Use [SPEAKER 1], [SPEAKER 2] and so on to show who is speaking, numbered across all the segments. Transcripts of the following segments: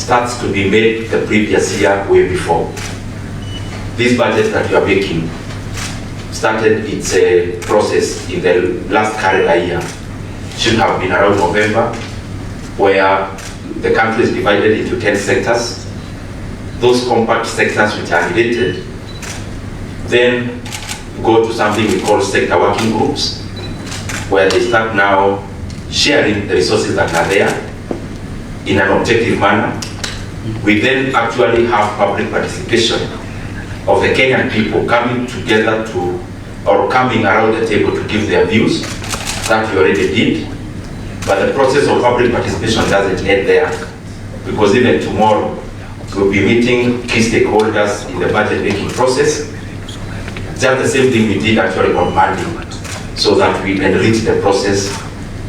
[SPEAKER 1] starts to be made the previous year way before. This budget that you are making started its process in the last calendar year. Should have been around November, where the country is divided into 10 sectors. Those compact sectors which are related then go to something we call sector working groups, where they start now sharing the resources that are there in an objective manner. We then actually have public participation of the Kenyan people coming together or coming around the table to give their views. That we already did. But the process of public participation doesn't end there, because even tomorrow we'll be meeting key stakeholders in the budget making process. Just the same thing we did actually on Monday, so that we enrich the process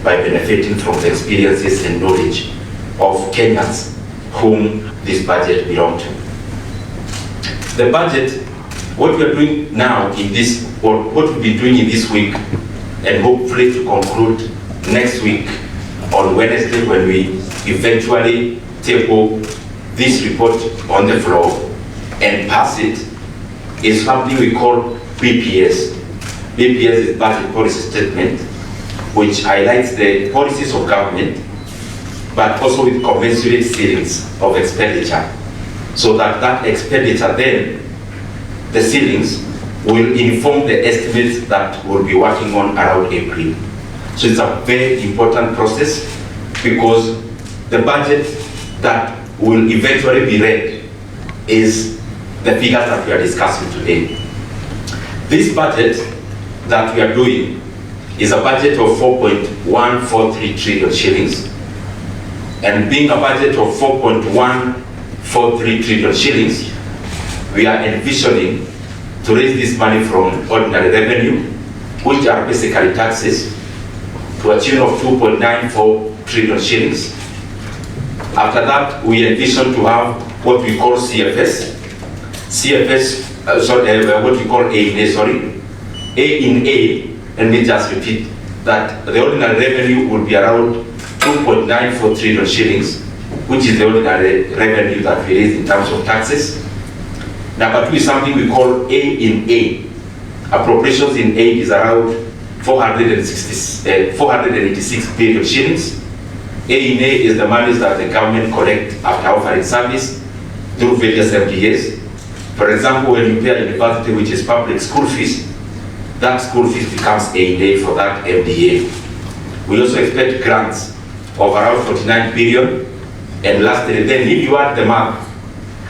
[SPEAKER 1] by benefiting from the experiences and knowledge of Kenyans whom this budget belongs to. The budget, what we are doing now in this, or what we'll be doing in this week, and hopefully to conclude next week on Wednesday, when we eventually table this report on the floor and pass it, is something we call BPS. BPS is Budget Policy Statement, which highlights the policies of government, but also with commensurate ceilings of expenditure, so that that expenditure then, the ceilings, will inform the estimates that we'll be working on around April. So it's a very important process, because the budget that will eventually be read is the figures that we are discussing today. This budget that we are doing is a budget of 4.143 trillion shillings. And being a budget of 4.143 trillion shillings, we are envisioning to raise this money from ordinary revenue, which are basically taxes, to a tune of 2.94 trillion shillings. After that, we envision to have what we call CFS. What we call A in A, sorry. A in A, and me just repeat that the ordinary revenue will be around 2.94 trillion shillings, which is the ordinary revenue that we raise in terms of taxes. Number two is something we call A in A. Appropriations in A is around 486 billion shillings. A in A is the monies that the government collects after offering service through various MDAs. For example, when you pay a university which is public school fees, that school fees becomes A in A for that MDA. We also expect grants of around 49 billion. And lastly, then if you add the math,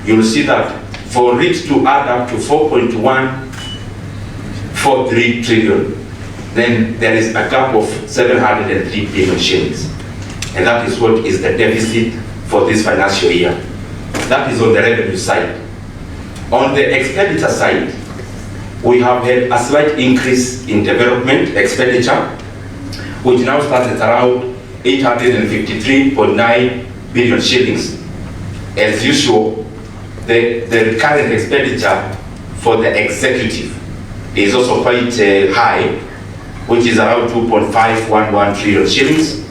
[SPEAKER 1] you'll see that for it to add up to 4.143 trillion, then there is a gap of 703 billion shillings. And that is what is the deficit for this financial year. That is on the revenue side. On the expenditure side, we have had a slight increase in development expenditure, which now stands at around 853.9 billion shillings. As usual, the current expenditure for the executive is also quite high, which is around 2.511 trillion shillings.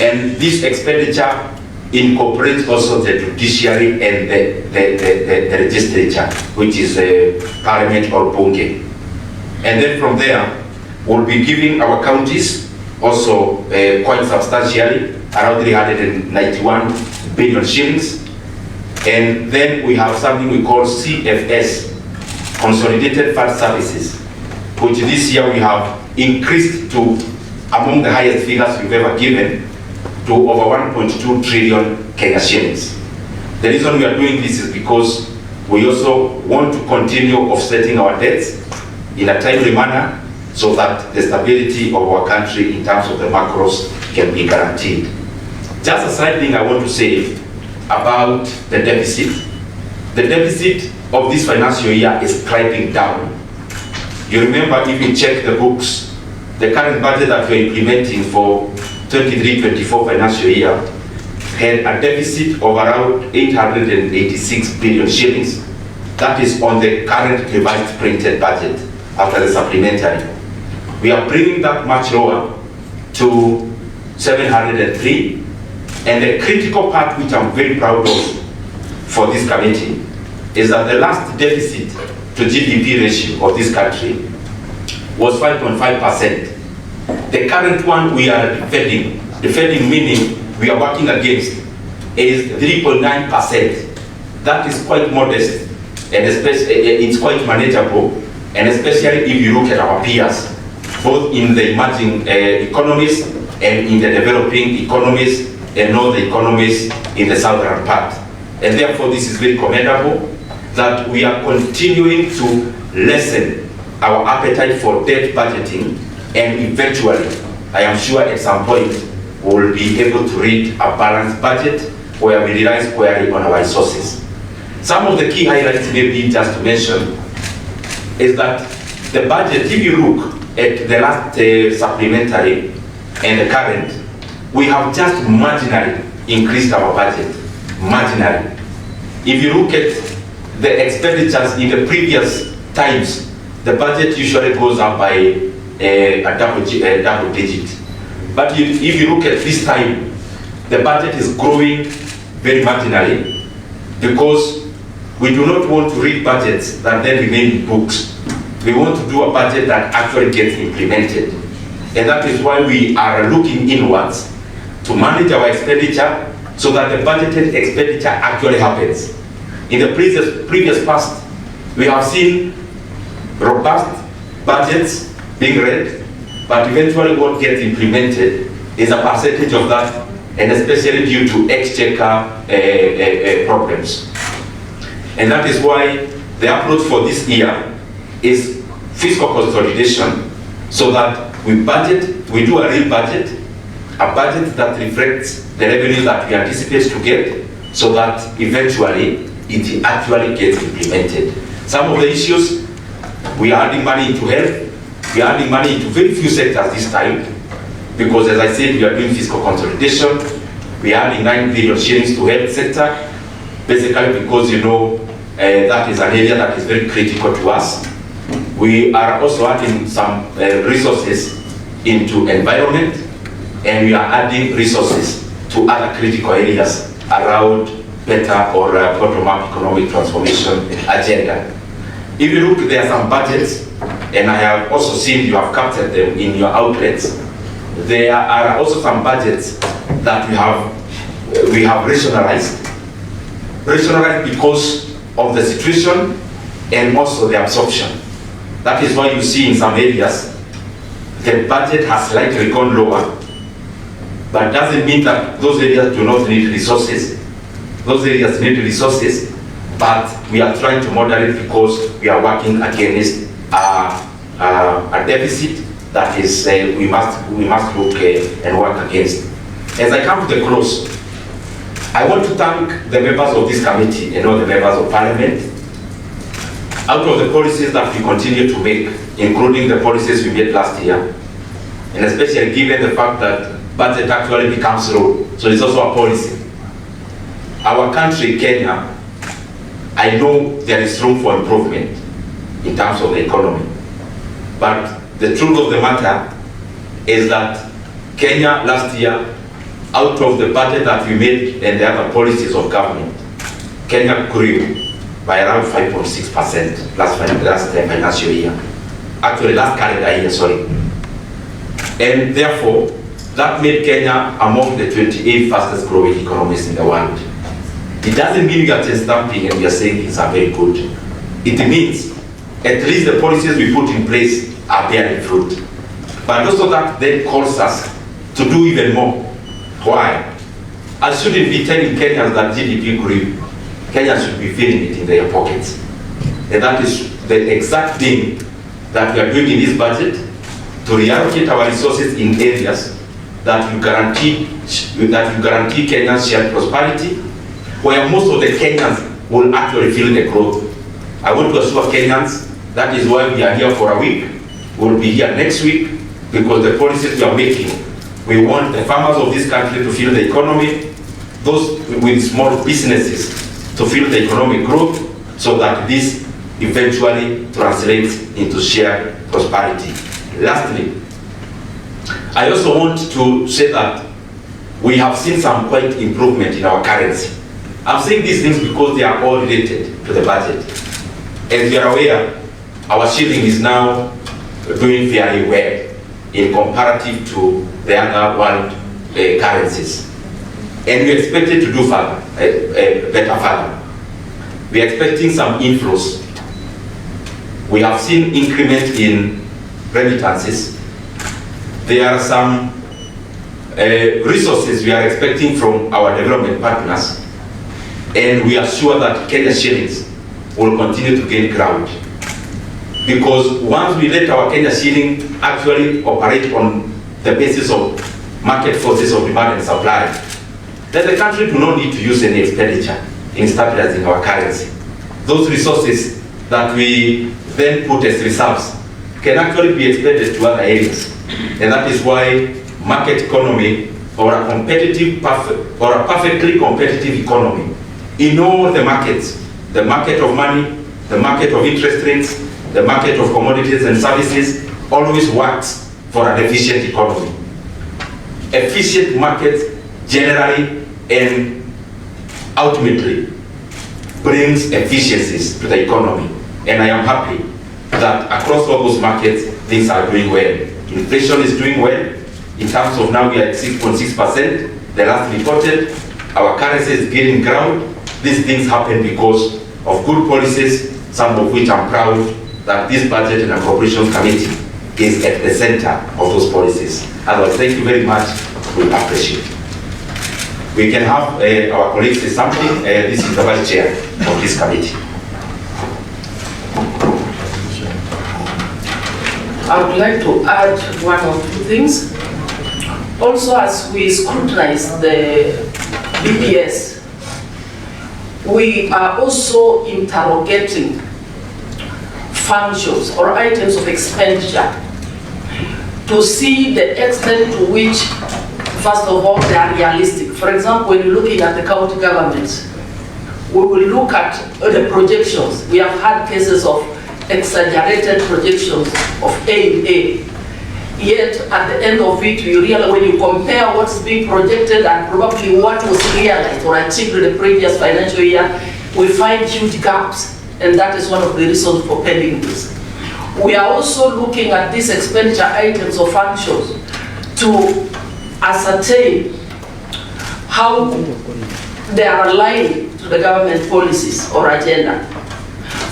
[SPEAKER 1] And this expenditure incorporates also the judiciary and the legislature, which is parliament or bunge. And then from there, we'll be giving our counties also quite substantially, around 391 billion shillings. And then we have something we call CFS, Consolidated Fund Services, which this year we have increased to among the highest figures we've ever given, to over 1.2 trillion Kenya shillings. The reason we are doing this is because we also want to continue offsetting our debts in a timely manner, so that the stability of our country in terms of the macros can be guaranteed. Just a side thing I want to say about the deficit. The deficit of this financial year is climbing down. You remember, if you check the books, the current budget that we're implementing for 23-24 financial year had a deficit of around 886 billion shillings. That is on the current revised printed budget after the supplementary. We are bringing that much lower to 703, And the critical part, which I'm very proud of for this committee, is that the last deficit to GDP ratio of this country was 5.5%. The current one we are defending meaning we are working against, is 3.9%. That is quite modest, and especially it's quite manageable, and especially if you look at our peers, both in the emerging economies and in the developing economies, and all the economies in the southern part. And therefore, this is very commendable that we are continuing to lessen our appetite for debt budgeting, and eventually, I am sure at some point, we will be able to read a balanced budget where we rely squarely on our resources. Some of the key highlights maybe just to mention is that the budget, if you look at the last supplementary and the current, we have just marginally increased our budget, marginally. If you look at the expenditures in the previous times, the budget usually goes up by a double digit. But if you look at this time, the budget is growing very marginally, because we do not want to read budgets that then remain in books. We want to do a budget that actually gets implemented. And that is why we are looking inwards to manage our expenditure so that the budgeted expenditure actually happens. In the previous past, we have seen robust budgets being read, but eventually what gets implemented is a percentage of that, and especially due to exchequer problems. And that is why the approach for this year is fiscal consolidation, so that we do a real budget, a budget that reflects the revenue that we anticipate to get, so that eventually it actually gets implemented. Some of the issues, we are adding money into health, we are adding money into very few sectors this time, because as I said, we are doing fiscal consolidation. We are adding 9 billion shillings to health sector, basically because that is an area that is very critical to us. We are also adding some resources into environment, and we are adding resources to other critical areas around better or bottom-up economic transformation agenda. If you look, there are some budgets, and I have also seen you have captured them in your outlets. There are also some budgets that we have rationalized because of the situation and also the absorption. That is why you see in some areas the budget has slightly gone lower, but doesn't mean that those areas do not need resources. Those areas need resources, but we are trying to moderate because we are working against a deficit that is we must look and work against. As I come to the close, I want to thank the members of this committee and all the members of parliament. Out of the policies that we continue to make, including the policies we made last year, and especially given the fact that budget actually becomes law, so it's also a policy. Our country, Kenya, I know there is room for improvement in terms of the economy. But the truth of the matter is that Kenya last year, out of the budget that we made and the other policies of government, Kenya grew by around 5.6% last financial year. Actually, last calendar year, sorry. And therefore, that made Kenya among the 28 fastest growing economies in the world. It doesn't mean we are just stamping and we are saying things are very good. It means at least the policies we put in place are bearing fruit. But also that then calls us to do even more. Why? I shouldn't be telling Kenyans that GDP grew. Kenyans should be feeling it in their pockets. And that is the exact thing that we are doing in this budget, to reallocate our resources in areas that will guarantee Kenyans shared prosperity, where most of the Kenyans will actually feel the growth. I want to assure Kenyans that is why we are here for a week. We'll be here next week, because the policies we are making, we want the farmers of this country to feel the economy, those with small businesses to feel the economic growth, so that this eventually translates into shared prosperity. Lastly, I also want to say that we have seen some quite improvement in our currency. I'm saying these things because they are all related to the budget. As you are aware, our shilling is now doing very well in comparative to the other world currencies. And we expect it to do further, better further. We are expecting some inflows. We have seen increment in remittances. There are some resources we are expecting from our development partners, and we are sure that Kenya shillings will continue to gain ground. Because once we let our Kenya shilling actually operate on the basis of market forces of demand and supply, then the country do not need to use any expenditure in stabilizing our currency. Those resources that we then put as reserves can actually be expended to other areas. And that is why market economy, or a competitive, or a perfectly competitive economy, in all the markets, the market of money, the market of interest rates, the market of commodities and services, always works for an efficient economy. Efficient markets generally and ultimately brings efficiencies to the economy. And I am happy that across all those markets, things are doing well. Inflation is doing well. In terms of now, we are at 6.6%. The last reported, our currency is gaining ground. These things happen because of good policies, some of which I'm proud that this Budget and Appropriations Committee is at the center of those policies. Otherwise, thank you very much. We appreciate it. We can have our colleagues say something. This is the Vice Chair of this committee.
[SPEAKER 2] I would like to add one or two things. Also, as we scrutinize the BPS, we are also interrogating functions or items of expenditure to see the extent to which, first of all, they are realistic. For example, when you're looking at the county governments, we will look at the projections. We have had cases of exaggerated projections of A. Yet, at the end of it, you realize when you compare what's being projected and probably what was realized or achieved in the previous financial year, we find huge gaps. And that is one of the reasons for pending this. We are also looking at these expenditure items or functions to ascertain how they are aligned to the government policies or agenda.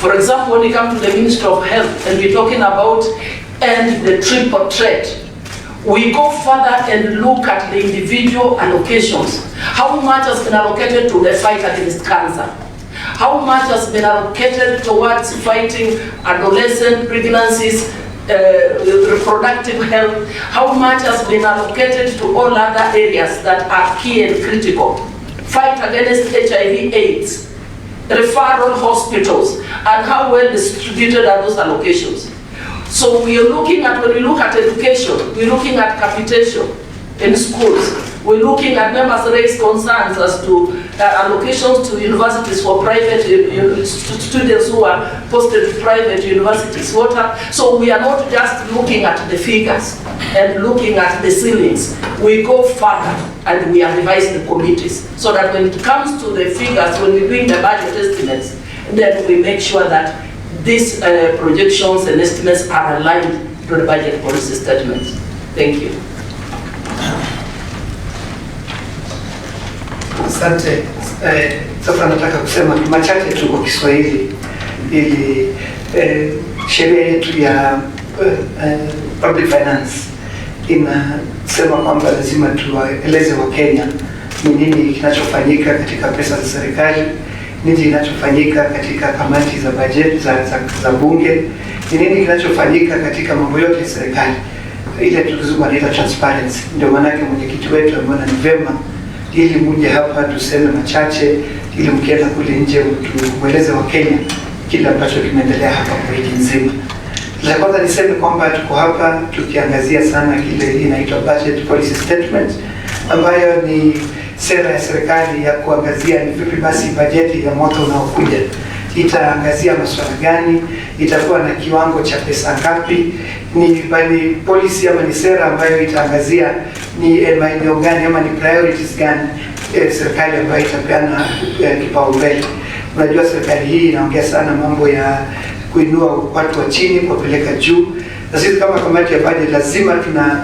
[SPEAKER 2] For example, when we come to the Ministry of Health and we're talking about end the triple threat, we go further and look at the individual allocations. How much has been allocated to the fight against cancer? How much has been allocated towards fighting adolescent pregnancies, reproductive health? How much has been allocated to all other areas that are key and critical? Fight against HIV/AIDS, referral hospitals, and how well distributed are those allocations? So we are looking at, when we look at education, we're looking at capitation in schools. We're looking at members raise concerns as to allocations to universities for private students who are posted to private universities. So we are not just looking at the figures and looking at the ceilings. We go further and we advise the committees so that when it comes to the figures, when we're doing the budget estimates, then we make sure that these projections and estimates are aligned to the budget policy statements. Thank you.
[SPEAKER 3] Asante. Sasa nataka kusema machache tu kwa Kiswahili ili sheria yetu ya public finance inasema kwamba lazima tuwaeleze Wakenya ni nini kinachofanyika katika pesa za serikali, nini kinachofanyika katika kamati za bajeti za bunge, ni nini kinachofanyika katika mambo yote ya serikali. Ile tunaita transparency. Ndio maana mwenyekiti wetu ameona ni vema ili muje hapa tuseme machache, ili mkienda kule nje tueleze Wakenya kile ambacho kimeendelea hapa kwa wiki nzima. La kwanza niseme kwamba tuko hapa tukiangazia sana kile inaitwa budget policy statement, ambayo ni sera ya serikali ya kuangazia ni vipi basi bajeti ya mwaka unaokuja itaangazia masuala gani, itakuwa na kiwango cha pesa ngapi, ni policy ama ni sera ambayo itaangazia ni maeneo gani ama ni priorities gani serikali ambayo itapeana kipaumbele. Unajua serikali hii inaongea sana mambo ya kuinua watu wa chini kuwapeleka juu, na sisi kama kamati ya budget lazima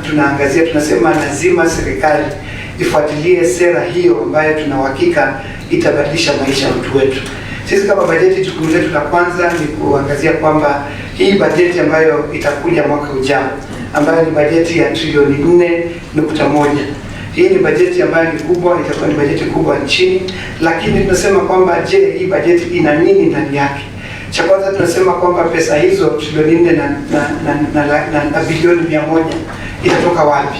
[SPEAKER 3] tunaangazia, tunasema lazima serikali ifuatilie sera hiyo ambayo tuna uhakika itabadilisha maisha ya watu wetu. Sisi kama bajeti, jukumu letu la kwanza ni kuangazia kwamba hii bajeti ambayo itakuja mwaka ujao, ambayo ni bajeti ya trilioni 4.1, hii ni bajeti ambayo ni kubwa, itakuwa ni bajeti kubwa nchini. Lakini tunasema kwamba je, hii bajeti ina nini ndani yake? Cha kwanza tunasema kwamba pesa hizo trilioni 4 na bilioni 100 itatoka wapi?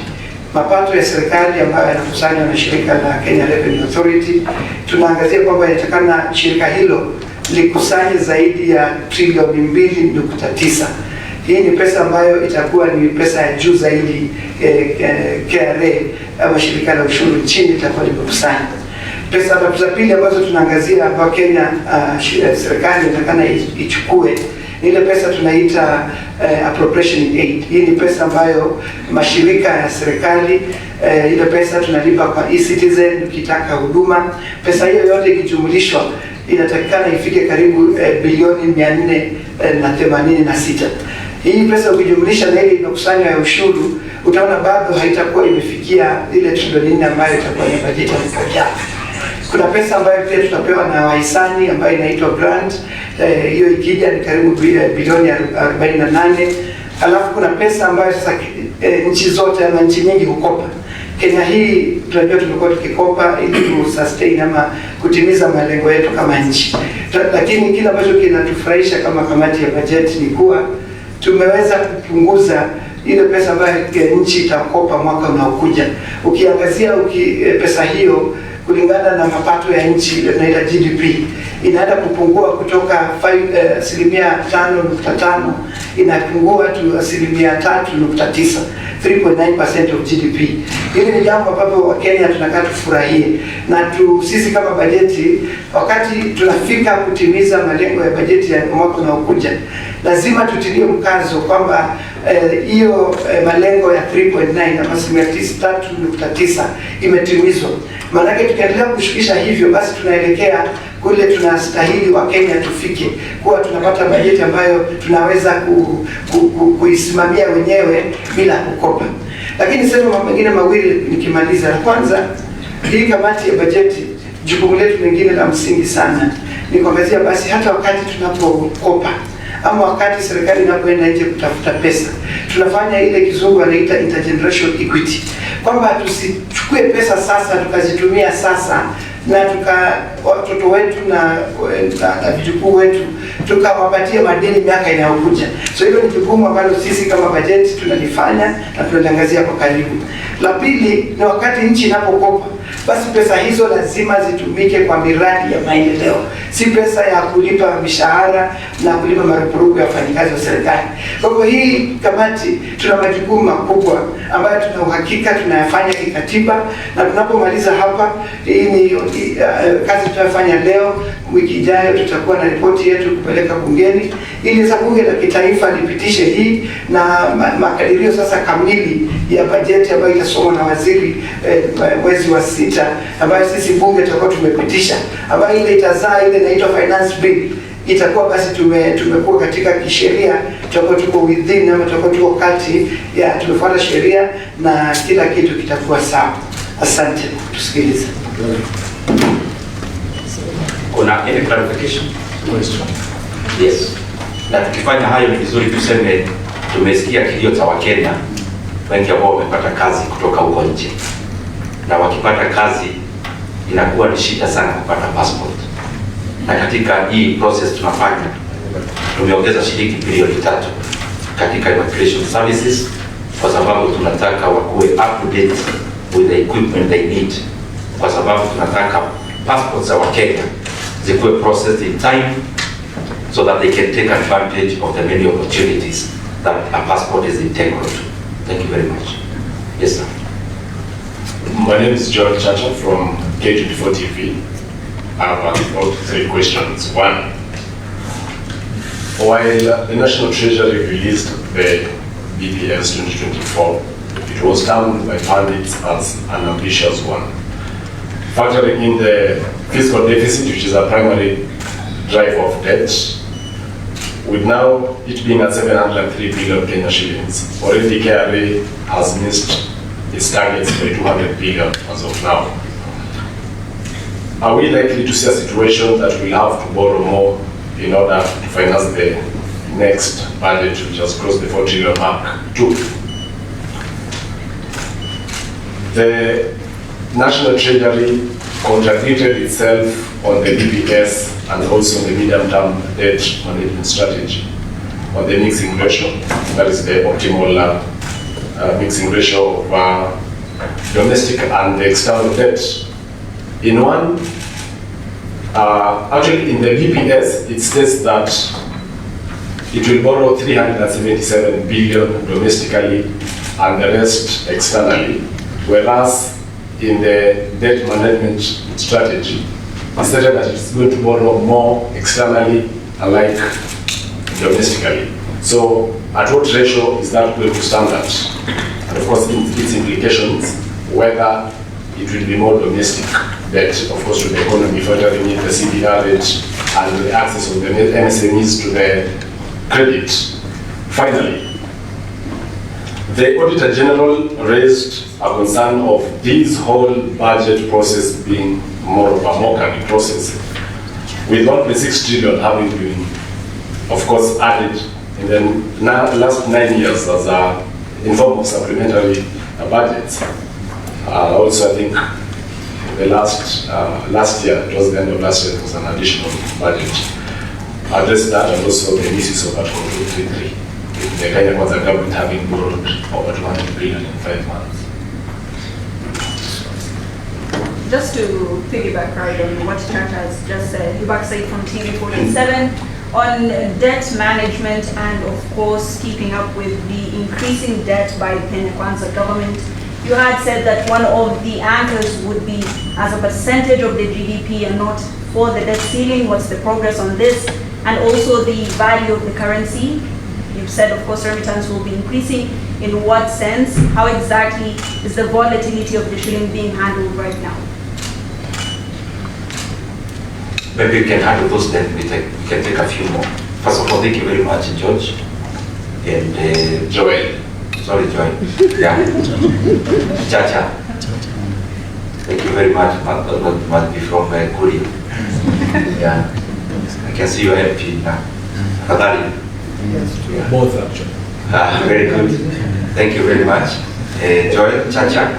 [SPEAKER 3] Mapato ya serikali ambayo yanakusanywa na shirika la Kenya Revenue Authority, tunaangazia kwamba inatakana shirika hilo likusanye zaidi ya trilioni 2.9. Hii ni pesa ambayo itakuwa ni pesa ya juu zaidi KRA ama shirika la ushuru nchini itakuwa limekusanya. Pesa za pili ambazo tunaangazia hapa Kenya, serikali inatakana ichukue ile pesa tunaita appropriation aid. Hii ni pesa ambayo mashirika ya serikali, ile pesa tunalipa kwa e-citizen ukitaka huduma. Pesa hiyo yote ikijumulishwa inatakikana ifike karibu bilioni 486. Hii pesa ukijumlisha na ile imekusanywa ya ushuru, utaona bado haitakuwa imefikia ile trilioni 4 ambayo itakuwa ni bajeti ya mwaka ujao. Kuna pesa ambayo pia tutapewa na wahisani ambayo inaitwa grant, hiyo ikija ni karibu bilioni 48. Alafu kuna pesa ambayo sasa nchi zote ama nchi nyingi hukopa. Kenya hii tunajua tumekuwa tukikopa ili kusustain ama kutimiza malengo yetu kama nchi. Lakini kile ambacho kinatufurahisha kama kamati ya bajeti ni kuwa tumeweza kupunguza ile pesa ambayo nchi itakopa mwaka unaokuja. Ukiangazia pesa hiyo kulingana na mapato ya nchi tunaita GDP, inaenda kupungua kutoka 5.5 inapungua tu 3.9, 3.9% of GDP. Hili ni jambo ambalo Wakenya tunataka tufurahie, na sisi kama bajeti, wakati tunafika kutimiza malengo ya bajeti ya mwaka unaokuja, lazima tutilie mkazo kwamba hiyo malengo ya 3.9 ama 3.9 imetimizwa. Maanake tukiendelea kushukisha hivyo, basi tunaelekea kule tunastahili wa Kenya tufike, kuwa tunapata bajeti ambayo tunaweza kuisimamia wenyewe bila kukopa. Lakini sema mambo mengine mawili nikimaliza. Kwanza, hii kamati ya bajeti, jukumu letu lingine la msingi sana ni kuangazia basi hata wakati tunapokopa ama wakati serikali inapoenda nje kutafuta pesa, tunafanya ile kizungu anaita intergenerational equity, kwamba tusichukue pesa sasa tukazitumia sasa na watoto wetu na vijukuu wetu tukawapatia madeni miaka inayokuja. So hilo ni jukumu ambalo sisi kama bajeti tunalifanya na tunaliangazia kwa karibu. La pili ni wakati nchi inapokopa, basi pesa hizo lazima zitumike kwa miradi ya maendeleo, si pesa ya kulipa mishahara na kulipa marupurupu ya wafanyikazi wa serikali. Kwa hivyo hii kamati tuna majukumu makubwa ambayo tuna uhakika tunayafanya kikatiba, na tunapomaliza hapa, hii ni kazi tunayofanya leo. Wiki ijayo tutakuwa na ripoti yetu kupeleka bungeni ili sasa bunge la kitaifa lipitishe hii na makadirio sasa kamili ya bajeti ambayo itasomwa na waziri mwezi wa 6, ambayo sisi bunge tutakuwa tumepitisha, ambayo ile itazaa ile inaitwa finance bill. Itakuwa basi tumekuwa katika kisheria, tutakuwa tuko within ama tutakuwa tuko kati ya tumefuata sheria na kila kitu kitakuwa sawa. Asante, tusikilize.
[SPEAKER 1] Kuna any clarification? Yes. Na tukifanya hayo ni vizuri tuseme tumesikia kilio cha Wakenya wengi ambao wamepata kazi kutoka huko nje, na wakipata kazi inakuwa ni shida sana kupata passport. Na katika hii process tunafanya, tumeongeza shilingi bilioni 3 katika immigration services, kwa sababu tunataka wakuwe up to date with the equipment they need, kwa sababu tunataka passports za Wakenya zikuwe processed in time so that they can take advantage of the many opportunities that a passport is integral to. Thank you very much. Yes, sir.
[SPEAKER 4] My name is John Chacha from K24 TV. I have about 3 questions. One, While the National Treasury released the BPS 2024, it was termed by pundits as an ambitious one. Factoring in the fiscal deficit, which is a primary driver of debt, with now it being at 703 billion Kenya shillings, already KRA has missed its targets by 200 billion as of now. Are we likely to see a situation that we'll have to borrow more in order to finance the next budget, which has crossed the 4 trillion mark too? The National Treasury contradicted itself on the BPS and also on the medium-term debt management strategy on the mixing ratio. That is the optimal mixing ratio of domestic and external debt. In one, actually in the BPS, it says that it will borrow 377 billion domestically and the rest externally, whereas in the debt management strategy, it stated that it's going to borrow more externally unlike domestically. So at what ratio is that going to stand at? And of course, its implications, whether it will be more domestic debt, of course, to the economy, factoring in the CBR rate and the access of the MSMEs to the credit. Finally, the Auditor General raised a concern of this whole budget process being more of a mockery process, with 1.6 trillion having been, of course, added in the last 9 years as in form of supplementary budgets. Also, I think the last year, it was the end of last year, it was an additional budget. Address that and also the misuse of Article 233. The Kenya Kwanza government having borrowed over 200 billion in 5 months.
[SPEAKER 5] Just to piggyback right on what Chacha has just said, Yubak Said from TV47 on debt management and of course keeping up with the increasing debt by the Kenya Kwanza government. You had said that one of the anchors would be as a percentage of the GDP and not for the debt ceiling. What's the progress on this? And also the value of the currency. You've said, of course, remittance will be increasing. In what sense? How exactly is the volatility of the shilling being handled right now?
[SPEAKER 1] Maybe we can handle those, then we can take a few more. First of all, thank you very much, George. And
[SPEAKER 4] Joel.
[SPEAKER 1] Sorry, Joel. Yeah. Chacha. Thank you very much. Must be from Korea. Yeah. I can see your MP now. Kadari.
[SPEAKER 6] Yes, both actually.
[SPEAKER 1] Very good. Thank you very much. Joel, Chacha.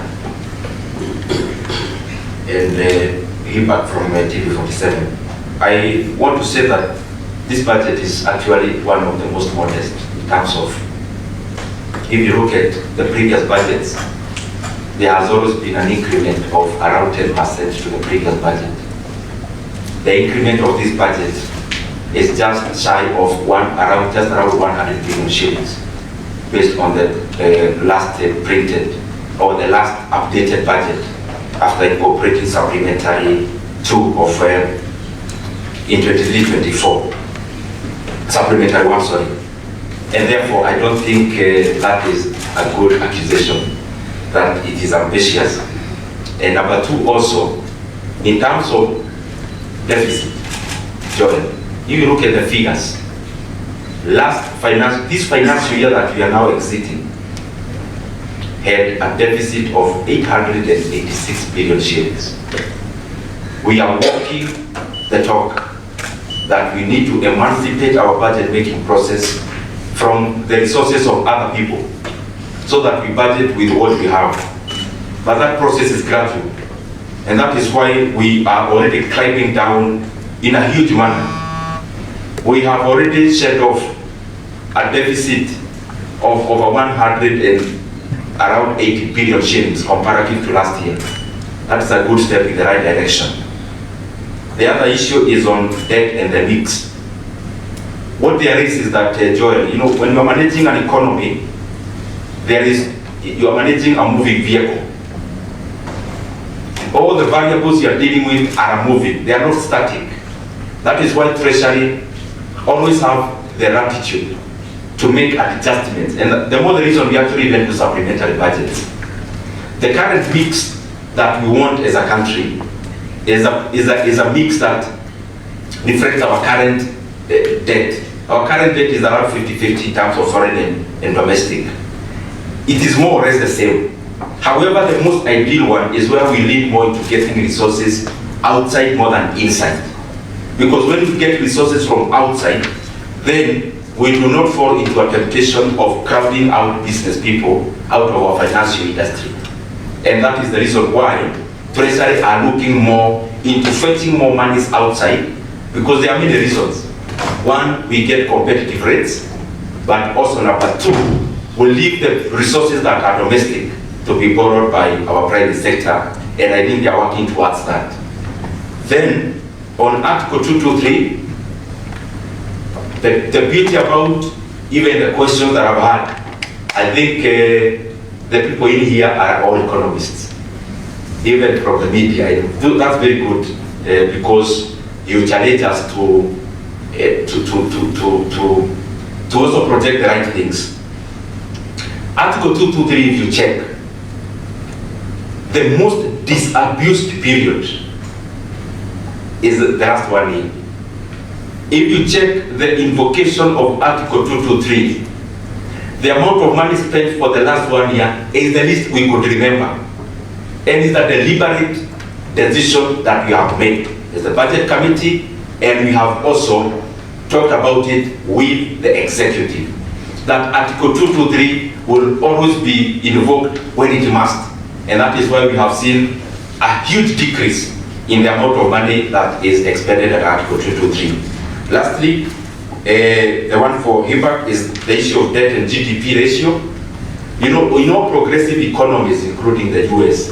[SPEAKER 1] And he back from TV47. I want to say that this budget is actually one of the most modest in terms of, if you look at the previous budgets, there has always been an increment of around 10% to the previous budget. The increment of this budget is just shy of just around 100 billion shillings, based on the last printed or the last updated budget after incorporating supplementary 2 of in 23-24, supplementary 1, sorry. And therefore, I don't think that is a good accusation that it is ambitious. And number 2, also, in terms of deficit, Jordan, if you look at the figures, this financial year that we are now exiting had a deficit of 886 billion shillings. We are walking the talk that we need to emancipate our budget making process from the resources of other people so that we budget with what we have. But that process is gradual. And that is why we are already climbing down in a huge manner. We have already shed off a deficit of over 100 and around 80 billion shillings comparative to last year. That's a good step in the right direction. The other issue is on debt and the mix. What there is that, Joel, when you're managing an economy, you are managing a moving vehicle. All the variables you are dealing with are moving. They are not static. That is why Treasury always have the latitude to make adjustments. And the more the reason we actually even do supplementary budgets. The current mix that we want as a country is a mix that reflects our current debt. Our current debt is around 50-50 in terms of foreign and domestic. It is more or less the same. However, the most ideal one is where we lean more into getting resources outside more than inside. Because when we get resources from outside, then we do not fall into a temptation of crowding out business people out of our financial industry. And that is the reason why Treasury are looking more into fetching more monies outside, because there are many reasons. One, we get competitive rates, but also number two, we leave the resources that are domestic to be borrowed by our private sector, and I think they are working towards that. Then, on Article 223, the beauty about even the questions that I've had, I think the people in here are all economists, even from the media. That's very good because you challenge us to also project the right things. Article 223, if you check, the most disabused period is the last 1 year. If you check the invocation of Article 223, the amount of money spent for the last 1 year is the least we could remember. And it's a deliberate decision that we have made as the budget committee, and we have also talked about it with the executive. That Article 223 will always be invoked when it must. And that is why we have seen a huge decrease in the amount of money that is expended at Article 223. Lastly, the one for HIBAC is the issue of debt and GDP ratio. You know, in all progressive economies, including the US,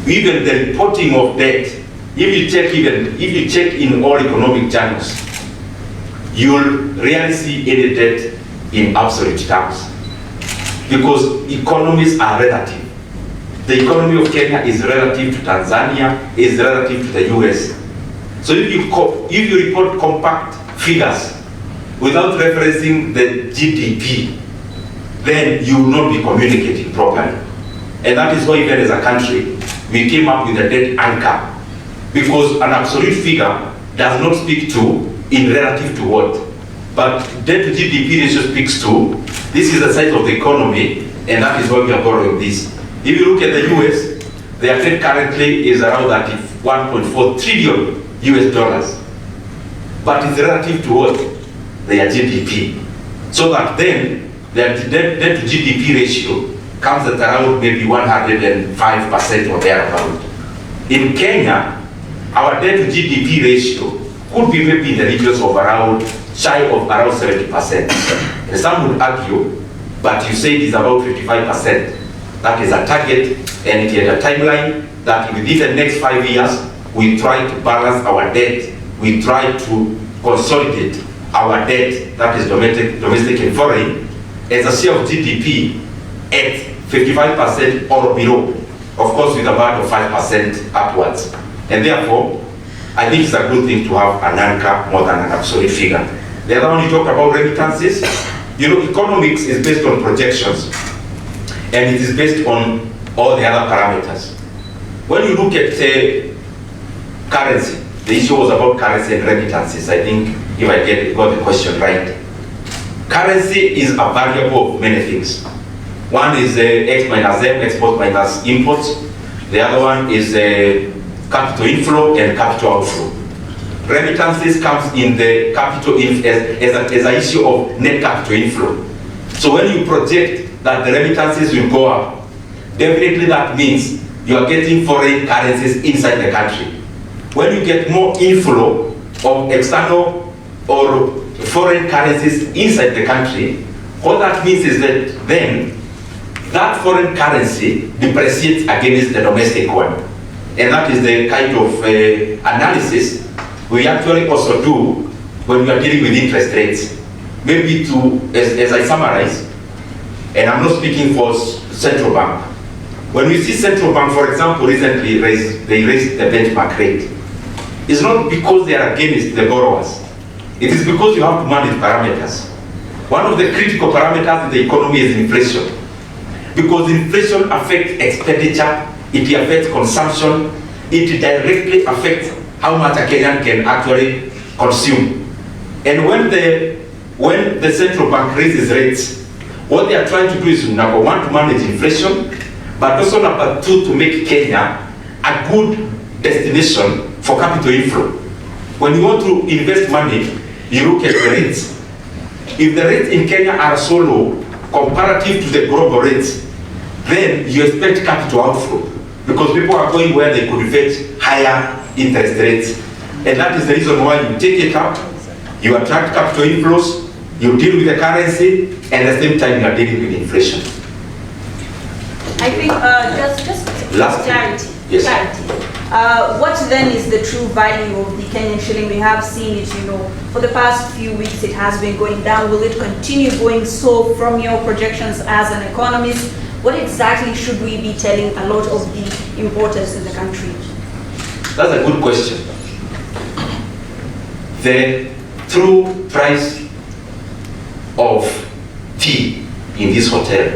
[SPEAKER 1] even the reporting of debt, if you check in all economic channels, you'll rarely see any debt in absolute terms, because economies are relative. The economy of Kenya is relative to Tanzania, is relative to the US. So if you report compact figures without referencing the GDP, then you will not be communicating properly. And that is why even as a country, we came up with a debt anchor, because an absolute figure does not speak to in relative to what. But debt to GDP ratio speaks to, this is the size of the economy, and that is why we are borrowing this. If you look at the US, their debt currently is around 1.4 trillion US dollars. But it's relative to what? Their GDP. So that then, their debt to GDP ratio comes at around maybe 105% or thereabout. In Kenya, our debt to GDP ratio could be maybe in the regions of shy of around 70%. And some would argue, but you say it is about 55%. That is a target, and it is a timeline that within the next 5 years, we try to balance our debt. We try to consolidate our debt, that is domestic and foreign, as a share of GDP at 55% or below. Of course, with a band of 5% upwards. And therefore, I think it's a good thing to have an anchor more than an absolute figure. The other one, you talk about remittances. You know, economics is based on projections, and it is based on all the other parameters. When you look at currency, the issue was about currency and remittances. I think if I got the question right. Currency is a variable of many things. One is X minus M, export minus imports. The other one is capital inflow and capital outflow. Remittances comes in the capital as an issue of net capital inflow. So when you project that the remittances will go up, definitely that means you are getting foreign currencies inside the country. When you get more inflow of external or foreign currencies inside the country, what that means is that then that foreign currency depreciates against the domestic one. And that is the kind of analysis we actually also do when we are dealing with interest rates. Maybe as I summarize, and I'm not speaking for central bank. When we see central bank, for example, recently raised the benchmark rate, it's not because they are against the borrowers. It is because you have to manage parameters. One of the critical parameters in the economy is inflation. Because inflation affects expenditure, it affects consumption, it directly affects how much a Kenyan can actually consume. And when the central bank raises rates, what they are trying to do is, number one, to manage inflation, but also number two, to make Kenya a good destination for capital inflow. When you want to invest money, you look at the rates. If the rates in Kenya are so low comparative to the global rates, then you expect capital outflow because people are going where they could fetch higher interest rates. And that is the reason why you take it up, you attract capital inflows, you deal with the currency, and at the same time you are dealing with inflation.
[SPEAKER 5] I think just clarity.
[SPEAKER 1] Yes.
[SPEAKER 5] Clarity. What then is the true value of the Kenyan shilling? We have seen it, for the past few weeks it has been going down. Will it continue going so from your projections as an economist? What exactly should we be telling a lot of the importers in the country?
[SPEAKER 1] That's a good question. The true price of tea in this hotel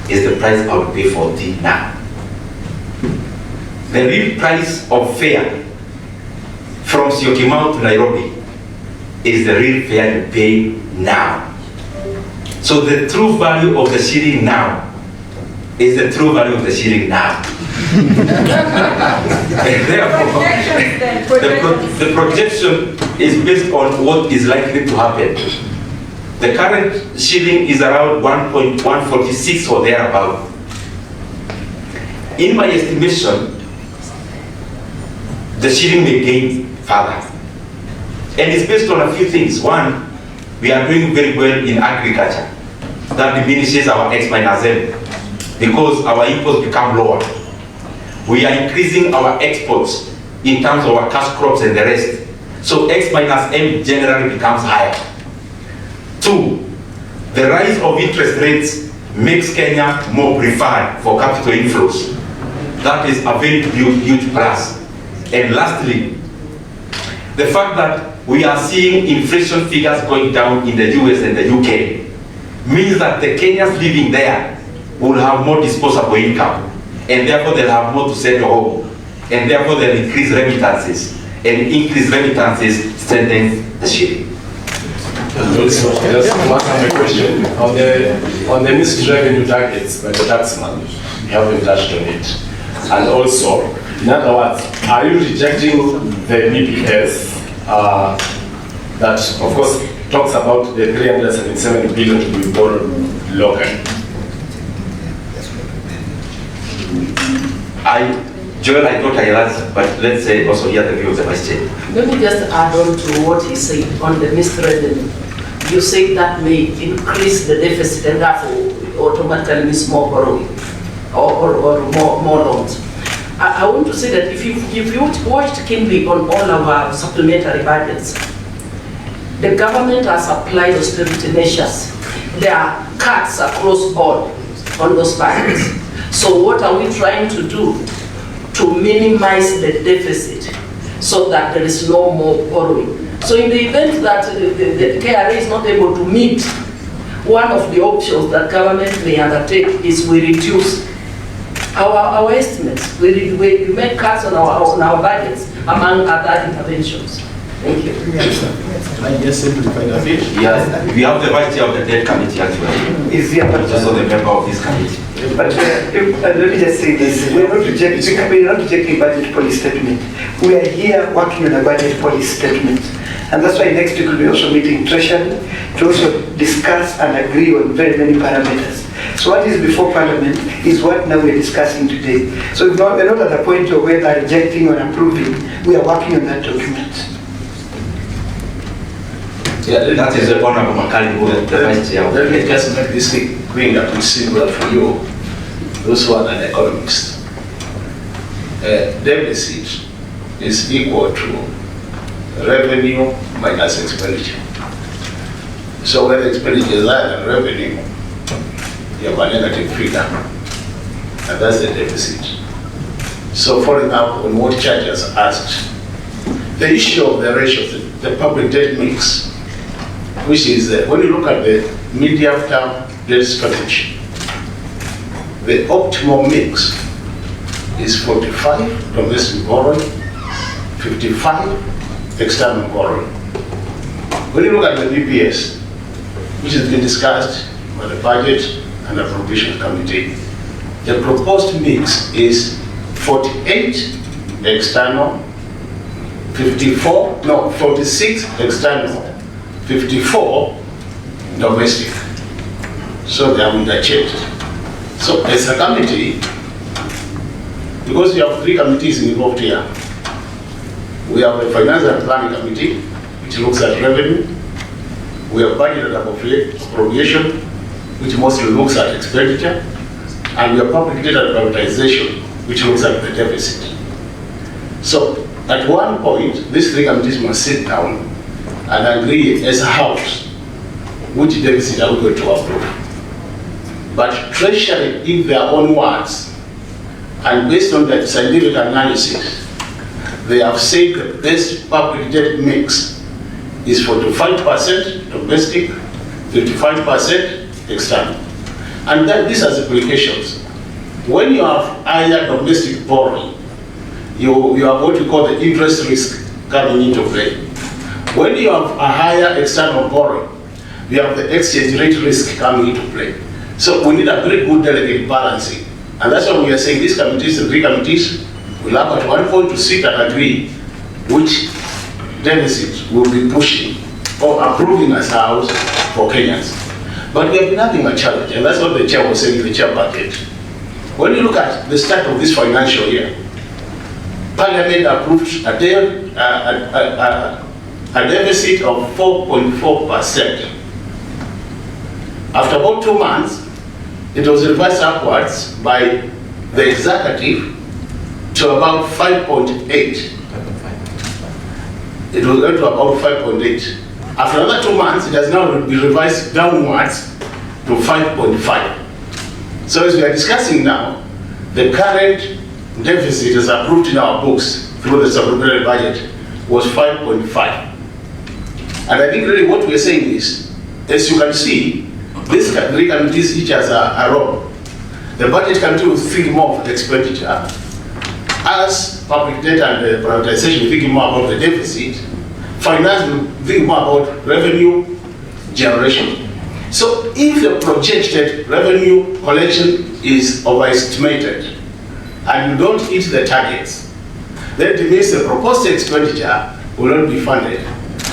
[SPEAKER 1] is the price I would pay for tea now. The real price of fare from Syokimau to Nairobi is the real fare you pay now. So the true value of the shilling now is the true value of the shilling now. And therefore, the projection is based on what is likely to happen. The current shilling is around 1.146 or thereabout. In my estimation, the shilling may gain further. And it's based on a few things. One, we are doing very well in agriculture. That diminishes our X minus M because our imports become lower. We are increasing our exports in terms of our cash crops and the rest. So X minus M generally becomes higher. Two, the rise of interest rates makes Kenya more preferred for capital inflows. That is a very huge plus. And lastly, the fact that we are seeing inflation figures going down in the US and the UK means that the Kenyans living there will have more disposable income, and therefore they'll have more to send home, and therefore they'll increase remittances, and increase remittances strengthen the shilling.
[SPEAKER 4] Also, just to answer my question, on the missed revenue targets by the taxman, you haven't touched on it. And also, in other words, are you rejecting the BPS that, of course, talks about the 377 billion to be borrowed locally?
[SPEAKER 1] Joel, I thought I answered, but let's say also hear the view of the Vice Chair.
[SPEAKER 2] Let me just add on to what he said on the missed revenue. You say that may increase the deficit and therefore automatically means more borrowing or more loans. I want to say that if you watched keenly on all of our supplementary budgets, the government has applied austerity measures. There are cuts across board on those budgets. So what are we trying to do to minimize the deficit so that there is no more borrowing? So in the event that the KRA is not able to meet, one of the options that government may undertake is we reduce our estimates. We make cuts on our budgets, among other interventions. Thank you.
[SPEAKER 6] I just simplified a bit.
[SPEAKER 1] Yes, we have the Vice Chair of the Debt Committee actually.
[SPEAKER 3] Is here, but
[SPEAKER 1] Also the member of this committee.
[SPEAKER 3] But let me just say this, we are not rejecting budget policy statement. We are here working on a budget policy statement. And that's why next week we'll be also meeting Treasury to also discuss and agree on very many parameters. So what is before Parliament is what now we're discussing today. So we're not at the point of whether rejecting or approving, we are working on that document.
[SPEAKER 1] Yeah, that is the Honorable Makali, the Vice Chair.
[SPEAKER 7] Let me just make this thing that will simple for you, those who are an economist. Deficit is equal to revenue minus expenditure. So when expenditure is higher than revenue, you have a negative figure, and that's the deficit. So for example, when what Church has asked the issue of the ratios, the public debt mix, which is when you look at the medium-term debt strategy, the optimal mix is 45 domestic borrowing, 55 external borrowing. When you look at the BPS, which has been discussed by the Budget and Appropriations Committee, the proposed mix is 48 external, 46 external, 54 domestic. So they are interchanged. So as a committee, because we have 3 committees involved here, we have a Finance and Planning Committee, which looks at revenue. We have Budget and Appropriation, which mostly looks at expenditure. And we have Public Debt and Privatization, which looks at the deficit. So at one point, these 3 committees must sit down and agree as a house which deficit are we going to approve. But Treasury, in their own words, and based on that scientific analysis, they have said the best public debt mix is 45% domestic, 55% external. And then this has implications. When you have higher domestic borrowing, you have what we call the interest risk coming into play. When you have a higher external borrowing, you have the exchange rate risk coming into play. So we need a very good delicate balancing. And that's why we are saying these committees, the 3 committees, will have at one point to sit and agree which deficit will be pushing or approving as a house for Kenyans. But we have been having a challenge, and that's what the chair was saying in the chair budget. When you look at the start of this financial year, Parliament approved a deficit of 4.4%. After about 2 months, it was revised upwards by the executive to about 5.8. It will go to about 5.8. After another 2 months, it has now been revised downwards to 5.5. So as we are discussing now, the current deficit as approved in our books through the supplementary budget was 5.5. And I think really what we are saying is, as you can see, these 3 committees each has a role. The budget committee will think more of the expenditure. As public debt and privatization will think more about the deficit, finance will think more about revenue generation. So if the projected revenue collection is overestimated and you don't hit the targets, then it means the proposed expenditure will not be funded.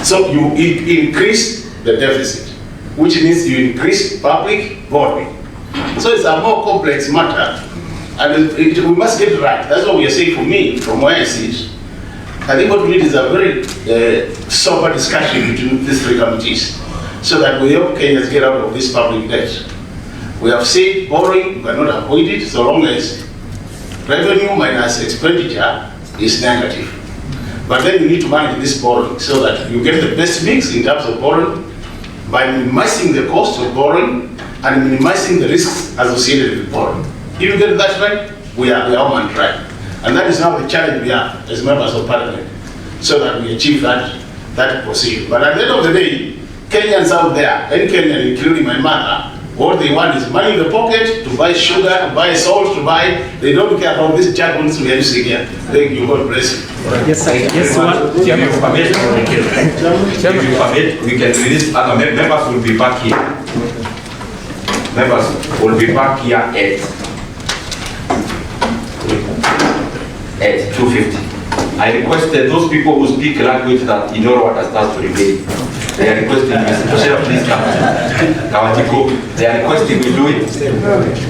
[SPEAKER 7] So you increase the deficit, which means you increase public borrowing. So it's a more complex matter, and we must get it right. That's what we are saying. For me, from where I see it, I think what we need is a very sober discussion between these 3 committees, so that we help Kenyans get out of this public debt. We have said borrowing, we cannot avoid it so long as revenue minus expenditure is negative. But then you need to manage this borrowing so that you get the best mix in terms of borrowing by minimizing the cost of borrowing and minimizing the risks associated with borrowing. If you get that right, we are on track. And that is now the challenge we have as members of Parliament, so that we achieve that position. But at the end of the day, Kenyans out there, any Kenyan, including my mother, what they want is money in the pocket to buy sugar, to buy salt, to buy. They don't care about these jargons we are using here. Thank you, God bless you.
[SPEAKER 6] Yes, sir. Yes,
[SPEAKER 1] If you permit, we can release other members will be back here. Members will be back here at 2:50. I requested those people who speak language that Nyoro understands to remain. They are requesting Mr. Toshera, please come. Kawatiko, they are requesting we do it.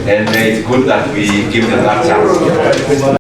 [SPEAKER 1] And it's good that we give them that chance.